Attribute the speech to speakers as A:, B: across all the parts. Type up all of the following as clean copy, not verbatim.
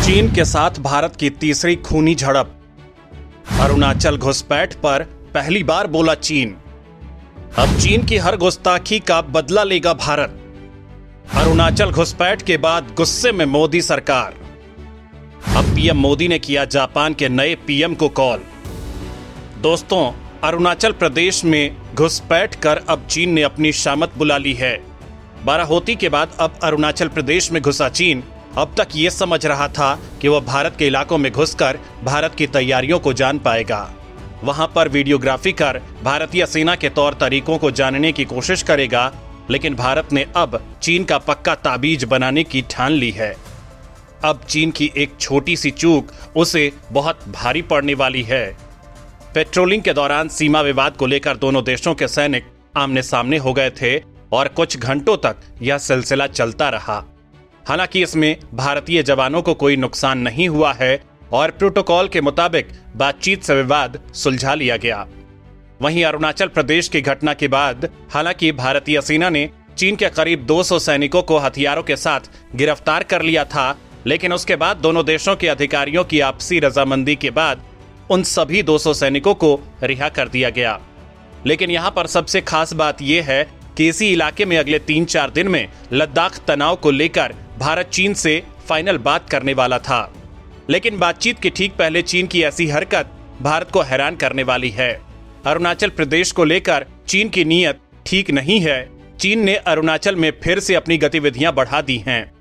A: चीन के साथ भारत की तीसरी खूनी झड़प। अरुणाचल घुसपैठ पर पहली बार बोला चीन। अब चीन की हर गुस्ताखी का बदला लेगा भारत। अरुणाचल घुसपैठ के बाद गुस्से में मोदी सरकार। अब पीएम मोदी ने किया जापान के नए पीएम को कॉल। दोस्तों, अरुणाचल प्रदेश में घुसपैठ कर अब चीन ने अपनी शामत बुला ली है। बाराहोती के बाद अब अरुणाचल प्रदेश में घुसा चीन अब तक ये समझ रहा था कि वह भारत के इलाकों में घुसकर भारत की तैयारियों को जान पाएगा, वहां पर वीडियोग्राफी कर भारतीय सेना के तौर तरीकों को जानने की कोशिश करेगा। लेकिन भारत ने अब चीन का पक्का ताबीज बनाने की ठान ली है। अब चीन की एक छोटी सी चूक उसे बहुत भारी पड़ने वाली है। पेट्रोलिंग के दौरान सीमा विवाद को लेकर दोनों देशों के सैनिक आमने सामने हो गए थे और कुछ घंटों तक यह सिलसिला चलता रहा। हालांकि इसमें भारतीय जवानों को कोई नुकसान नहीं हुआ है और प्रोटोकॉल के मुताबिक बातचीत से विवाद सुलझा लिया गया। वहीं अरुणाचल प्रदेश की घटना के बाद हालांकि भारतीय सेना ने चीन के करीब 200 सैनिकों को हथियारों के साथ गिरफ्तार कर लिया था, लेकिन उसके बाद दोनों देशों के अधिकारियों की आपसी रजामंदी के बाद उन सभी 200 सैनिकों को रिहा कर दिया गया। लेकिन यहाँ पर सबसे खास बात यह है कि इसी इलाके में अगले 3-4 दिन में लद्दाख तनाव को लेकर भारत चीन से फाइनल बात करने वाला था। लेकिन बातचीत के ठीक पहले चीन की ऐसी हरकत भारत को हैरान करने वाली है। अरुणाचल प्रदेश को लेकर चीन की नीयत ठीक नहीं है। चीन ने अरुणाचल में फिर से अपनी गतिविधियां बढ़ा दी हैं।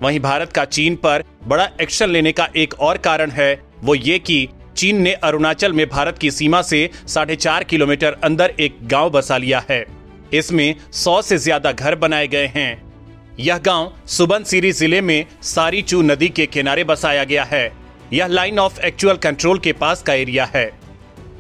A: वहीं भारत का चीन पर बड़ा एक्शन लेने का एक और कारण है, वो ये कि चीन ने अरुणाचल में भारत की सीमा से 4.5 किलोमीटर अंदर एक गांव बसा लिया है। इसमें 100 से ज्यादा घर बनाए गए हैं। यह गांव सुबनसिरी जिले में सारीचू नदी के किनारे बसाया गया है। यह लाइन ऑफ एक्चुअल कंट्रोल के पास का एरिया है।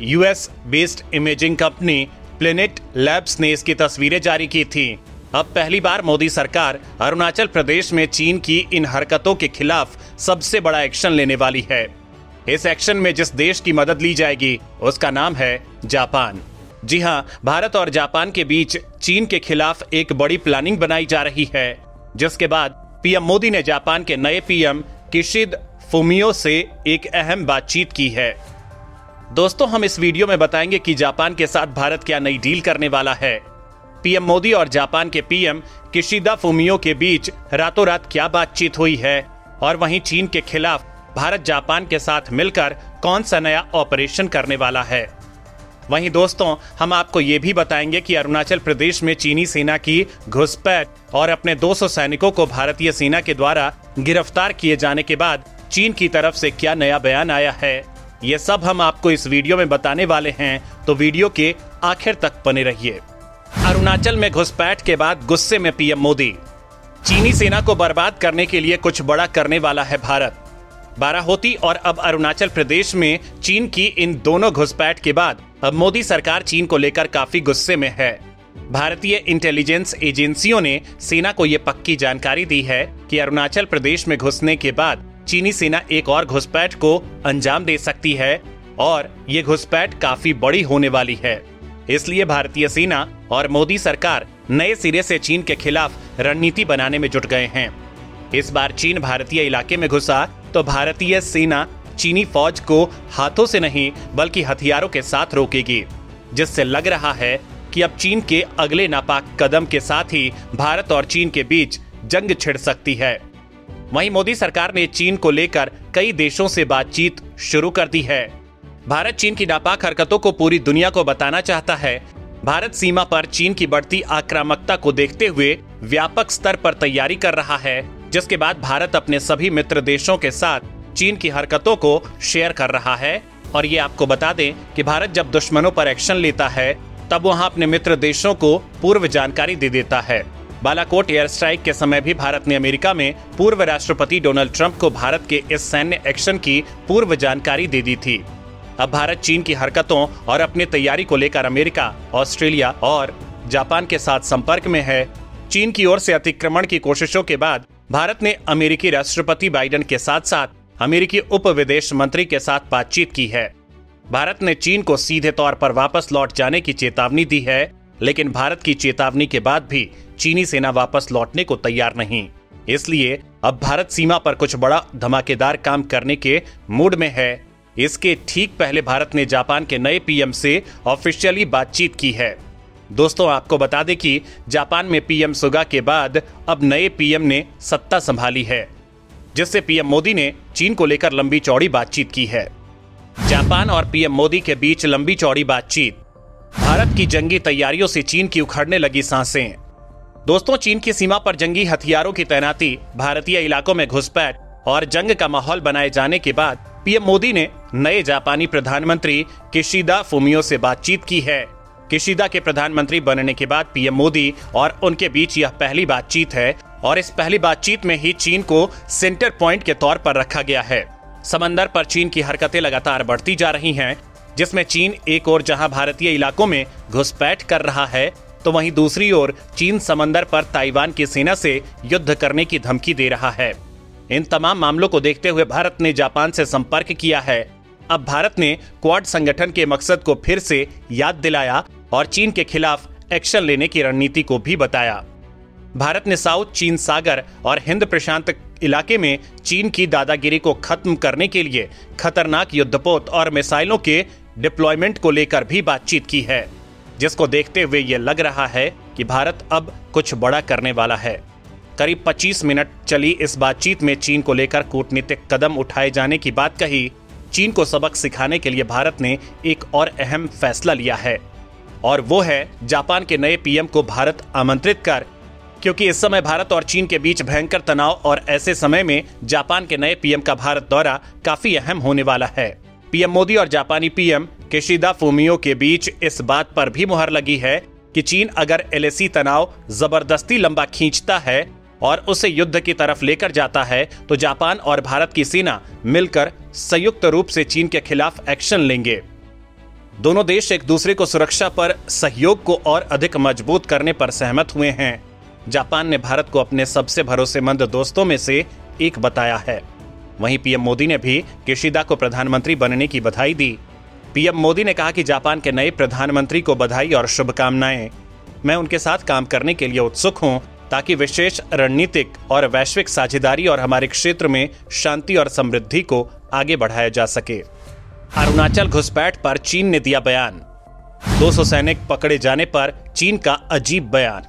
A: US based imaging company planet labs ने इसकी तस्वीरें जारी की थी। अब पहली बार मोदी सरकार अरुणाचल प्रदेश में चीन की इन हरकतों के खिलाफ सबसे बड़ा एक्शन लेने वाली है। इस एक्शन में जिस देश की मदद ली जाएगी उसका नाम है जापान। जी हां, भारत और जापान के बीच चीन के खिलाफ एक बड़ी प्लानिंग बनाई जा रही है, जिसके बाद पीएम मोदी ने जापान के नए पीएम किशिदा फुमियो से एक अहम बातचीत की है। दोस्तों, हम इस वीडियो में बताएंगे कि जापान के साथ भारत क्या नई डील करने वाला है। पीएम मोदी और जापान के पीएम किशिदा फुमियो के बीच रातों रात क्या बातचीत हुई है और वहीं चीन के खिलाफ भारत जापान के साथ मिलकर कौन सा नया ऑपरेशन करने वाला है। वहीं दोस्तों, हम आपको ये भी बताएंगे कि अरुणाचल प्रदेश में चीनी सेना की घुसपैठ और अपने 200 सैनिकों को भारतीय सेना के द्वारा गिरफ्तार किए जाने के बाद चीन की तरफ से क्या नया बयान आया है। ये सब हम आपको इस वीडियो में बताने वाले हैं, तो वीडियो के आखिर तक बने रहिए। अरुणाचल में घुसपैठ के बाद गुस्से में पीएम मोदी। चीनी सेना को बर्बाद करने के लिए कुछ बड़ा करने वाला है भारत। बाराहोती और अब अरुणाचल प्रदेश में चीन की इन दोनों घुसपैठ के बाद अब मोदी सरकार चीन को लेकर काफी गुस्से में है। भारतीय इंटेलिजेंस एजेंसियों ने सेना को यह पक्की जानकारी दी है कि अरुणाचल प्रदेश में घुसने के बाद चीनी सेना एक और घुसपैठ को अंजाम दे सकती है और ये घुसपैठ काफी बड़ी होने वाली है। इसलिए भारतीय सेना और मोदी सरकार नए सिरे से चीन के खिलाफ रणनीति बनाने में जुट गए हैं। इस बार चीन भारतीय इलाके में घुसा तो भारतीय सेना चीनी फौज को हाथों से नहीं बल्कि हथियारों के साथ रोकेगी, जिससे लग रहा है कि अब चीन के अगले नापाक कदम के साथ ही भारत और चीन के बीच जंग छिड़ सकती है। वहीं मोदी सरकार ने चीन को लेकर कई देशों से बातचीत शुरू कर दी है। भारत चीन की नापाक हरकतों को पूरी दुनिया को बताना चाहता है। भारत सीमा पर चीन की बढ़ती आक्रामकता को देखते हुए व्यापक स्तर पर तैयारी कर रहा है, जिसके बाद भारत अपने सभी मित्र देशों के साथ चीन की हरकतों को शेयर कर रहा है। और ये आपको बता दें कि भारत जब दुश्मनों पर एक्शन लेता है तब वहां अपने मित्र देशों को पूर्व जानकारी दे देता है। बालाकोट एयर स्ट्राइक के समय भी भारत ने अमेरिका में पूर्व राष्ट्रपति डोनाल्ड ट्रंप को भारत के इस सैन्य एक्शन की पूर्व जानकारी दे दी थी। अब भारत चीन की हरकतों और अपनी तैयारी को लेकर अमेरिका, ऑस्ट्रेलिया और जापान के साथ संपर्क में है। चीन की ओर से अतिक्रमण की कोशिशों के बाद भारत ने अमेरिकी राष्ट्रपति बाइडेन के साथ साथ अमेरिकी उप विदेश मंत्री के साथ बातचीत की है। भारत ने चीन को सीधे तौर पर वापस लौट जाने की चेतावनी दी है, लेकिन भारत की चेतावनी के बाद भी चीनी सेना वापस लौटने को तैयार नहीं। इसलिए अब भारत सीमा पर कुछ बड़ा धमाकेदार काम करने के मूड में है। इसके ठीक पहले भारत ने जापान के नए पीएम से ऑफिशियली बातचीत की है। दोस्तों, आपको बता दें कि जापान में पीएम सुगा के बाद अब नए पीएम ने सत्ता संभाली है, जिससे पीएम मोदी ने चीन को लेकर लंबी चौड़ी बातचीत की है। जापान और पीएम मोदी के बीच लंबी चौड़ी बातचीत। भारत की जंगी तैयारियों से चीन की उखड़ने लगी सांसें। दोस्तों, चीन की सीमा पर जंगी हथियारों की तैनाती, भारतीय इलाकों में घुसपैठ और जंग का माहौल बनाए जाने के बाद पीएम मोदी ने नए जापानी प्रधानमंत्री किशिदा फुमियो से बातचीत की है। किशिदा के प्रधानमंत्री बनने के बाद पीएम मोदी और उनके बीच यह पहली बातचीत है और इस पहली बातचीत में ही चीन को सेंटर पॉइंट के तौर पर रखा गया है। समंदर पर चीन की हरकतें लगातार बढ़ती जा रही हैं, जिसमें चीन एक ओर जहां भारतीय इलाकों में घुसपैठ कर रहा है, तो वहीं दूसरी ओर चीन समंदर पर ताइवान की सेना से युद्ध करने की धमकी दे रहा है। इन तमाम मामलों को देखते हुए भारत ने जापान से संपर्क किया है। अब भारत ने क्वाड संगठन के मकसद को फिर से याद दिलाया और चीन के खिलाफ एक्शन लेने की रणनीति को भी बताया। भारत ने साउथ चीन सागर और हिंद प्रशांत इलाके में चीन की दादागिरी को खत्म करने के लिए खतरनाक युद्धपोत और मिसाइलों के डिप्लॉयमेंट को लेकर भी बातचीत की है, जिसको देखते हुए ये लग रहा है कि भारत अब कुछ बड़ा करने वाला है। करीब 25 मिनट चली इस बातचीत में चीन को लेकर कूटनीतिक कदम उठाए जाने की बात कही। चीन को सबक सिखाने के लिए भारत ने एक और अहम फैसला लिया है और वो है जापान के नए पीएम को भारत आमंत्रित कर, क्योंकि इस समय भारत और चीन के बीच भयंकर तनाव और ऐसे समय में जापान के नए पीएम का भारत दौरा काफी अहम होने वाला है। पीएम मोदी और जापानी पीएम किशिदा फुमियो के बीच इस बात पर भी मुहर लगी है कि चीन अगर एलएसी तनाव जबरदस्ती लंबा खींचता है और उसे युद्ध की तरफ लेकर जाता है, तो जापान और भारत की सेना मिलकर संयुक्त रूप से चीन के खिलाफ एक्शन लेंगे। दोनों देश एक दूसरे को सुरक्षा पर सहयोग को और अधिक मजबूत करने पर सहमत हुए हैं। जापान ने भारत को अपने सबसे भरोसेमंद दोस्तों में से एक बताया है। वहीं पीएम मोदी ने भी किशिदा को प्रधानमंत्री बनने की बधाई दी। पीएम मोदी ने कहा कि जापान के नए प्रधानमंत्री को बधाई और शुभकामनाएं। मैं उनके साथ काम करने के लिए उत्सुक हूं, ताकि विशेष रणनीतिक और वैश्विक साझेदारी और हमारे क्षेत्र में शांति और समृद्धि को आगे बढ़ाया जा सके। अरुणाचल घुसपैठ पर चीन ने दिया बयान। 200 सैनिक पकड़े जाने पर चीन का अजीब बयान।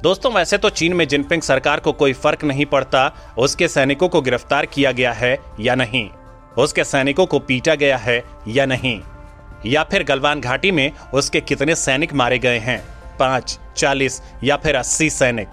A: दोस्तों, वैसे तो चीन में जिनपिंग सरकार को कोई फर्क नहीं पड़ता उसके सैनिकों को गिरफ्तार किया गया है या नहीं, उसके सैनिकों को पीटा गया है या नहीं, या फिर गलवान घाटी में उसके कितने सैनिक मारे गए हैं, 5, 40 या फिर 80 सैनिक,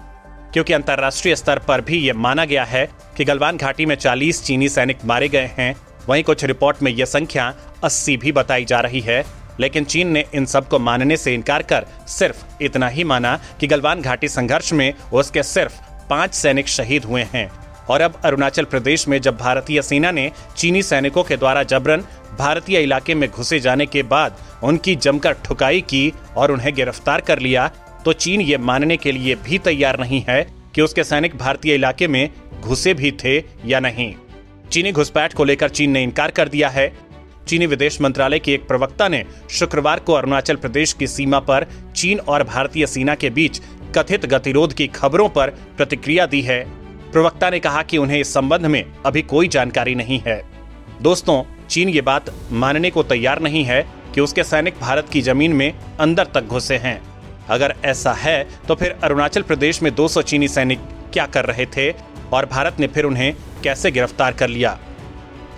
A: क्योंकि अंतर्राष्ट्रीय स्तर पर भी यह माना गया है कि गलवान घाटी में 40 चीनी सैनिक मारे गए हैं। वहीं कुछ रिपोर्ट में यह संख्या 80 भी बताई जा रही है, लेकिन चीन ने इन सब को मानने से इनकार कर सिर्फ इतना ही माना कि गलवान घाटी संघर्ष में उसके सिर्फ 5 सैनिक शहीद हुए हैं। और अब अरुणाचल प्रदेश में जब भारतीय सेना ने चीनी सैनिकों के द्वारा जबरन भारतीय इलाके में घुसे जाने के बाद उनकी जमकर ठुकाई की और उन्हें गिरफ्तार कर लिया, तो चीन ये मानने के लिए भी तैयार नहीं है कि उसके सैनिक भारतीय इलाके में घुसे भी थे या नहीं। चीनी घुसपैठ को लेकर चीन ने इनकार कर दिया है। चीनी विदेश मंत्रालय के एक प्रवक्ता ने शुक्रवार को अरुणाचल प्रदेश की सीमा पर चीन और भारतीय सेना के बीच कथित गतिरोध की खबरों पर प्रतिक्रिया दी है। प्रवक्ता ने कहा कि उन्हें इस संबंध में अभी कोई जानकारी नहीं है। दोस्तों, चीन ये बात मानने को तैयार नहीं है कि उसके सैनिक भारत की जमीन में अंदर तक घुसे हैं। अगर ऐसा है तो फिर अरुणाचल प्रदेश में 200 चीनी सैनिक क्या कर रहे थे और भारत ने फिर उन्हें कैसे गिरफ्तार कर लिया।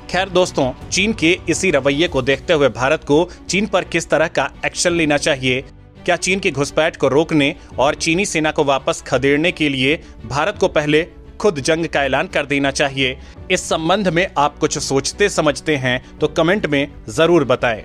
A: खैर दोस्तों, चीन के इसी रवैये को देखते हुए भारत को चीन पर किस तरह का एक्शन लेना चाहिए? क्या चीन की घुसपैठ को रोकने और चीनी सेना को वापस खदेड़ने के लिए भारत को पहले खुद जंग का ऐलान कर देना चाहिए? इस संबंध में आप कुछ सोचते समझते हैं तो कमेंट में जरूर बताएं।